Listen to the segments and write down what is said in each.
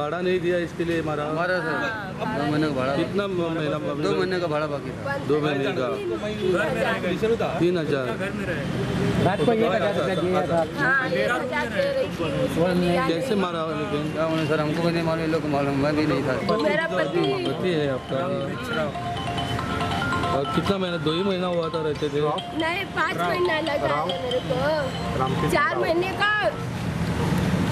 भाड़ा नहीं दिया इसके लिए मारा? हमारा सर 2 महीने का भाड़ा। कितना महीना? 2 महीने का भाड़ा बाकी था। 2 महीने का 3000। रात को 1000 रुपया दिया था। कैसे मारा? लेकिन क्या होने सर, हमको भी नहीं मालूम, लोग को मालूम, मैं भी नहीं था। मेरा पति है आपका? और कितना महीना? 2 ही महीना हुआ था रहते थे? नहीं, 5 महीना लगा है मेरे को। 4 महीने का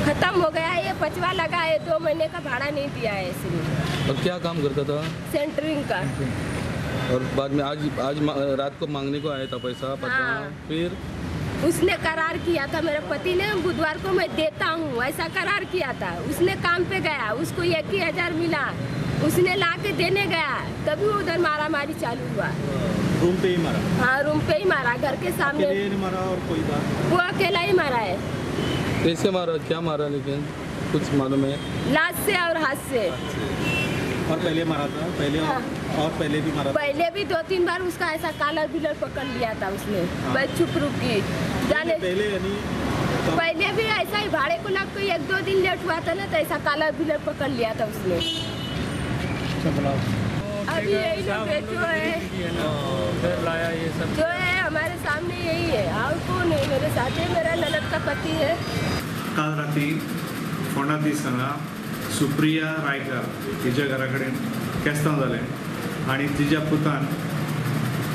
खत्म हो गया है, ये 5वां लगा है। 2 महीने का भाड़ा नहीं दिया है इसने। और क्या काम करता था? सेंटरिंग का। और बाद में आज रात को मांगने को आया था पैसा पता? हाँ। फिर उसने करार किया था, मेरे पति ने, बुधवार को मैं देता हूँ, ऐसा करार किया था। उसने काम पे गया, उसको 1,000 मिला, उसने ला के देने गया, तभी उधर मारा मारी चालू हुआ। रूम पे ही मारा? हाँ, रूम पे ही मारा, घर के सामने। अकेले नहीं मारा और कोई बात? वो अकेला ही मारा है। कैसे मारा? क्या मारा? लेकिन कुछ मालूम है? लात से और हाथ से। और पहले मारा था? पहले हाँ। और पहले भी मारा था? पहले भी 2-3 बार उसका ऐसा काला बिलर पकड़ लिया था उसने। मैं चुप रुकी जाने। पहले यानी पहले भी ऐसा ही भाड़े को लग के 1-2 दिन लेट हुआ था ना, तो ऐसा काला बिलर पकड़ लिया था उसने। अभी यही लोग जो है जो है हमारे सामने यही है, और कौन है मेरे साथ? है मेरा ननद का पति है। काल रात्री फोंडा दिसतना सुप्रिया रायकर तिच्या घराकडेन केस्तांव जालें आनी तिच्या पुतान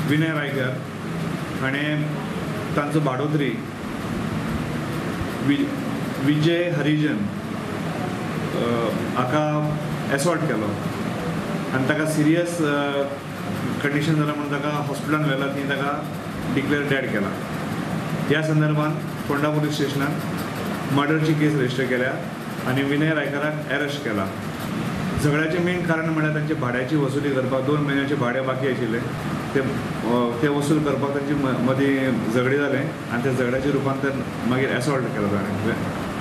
विनय रायकर हाणें तांचो भाडोत्री विजय हरिजन हाका एसॉल्ट केलो आनी ताका सिरियस कंडिशन जालां म्हणून ताका हॉस्पिटलांत व्हेला, थंय ताका डिक्लेअर डेड केला। ह्या संदर्भात फोंडा पुलीस स्टेशनात मर्डरची केस रजिस्टर केल्या आणि विनय रायकराक अरेस्ट केला। झगड्याचे मेन कारण म्हळ्यार तांचे भाड्याची वसुली करपाक 2 म्हयन्याचे भाडे बाकी आशिल्ले, ते वसूल करपाक तांचे मदीं झगडे जाले आनी त्या झगड्याचें रुपांतर मागीर एसॉल्ट केलो ताणें।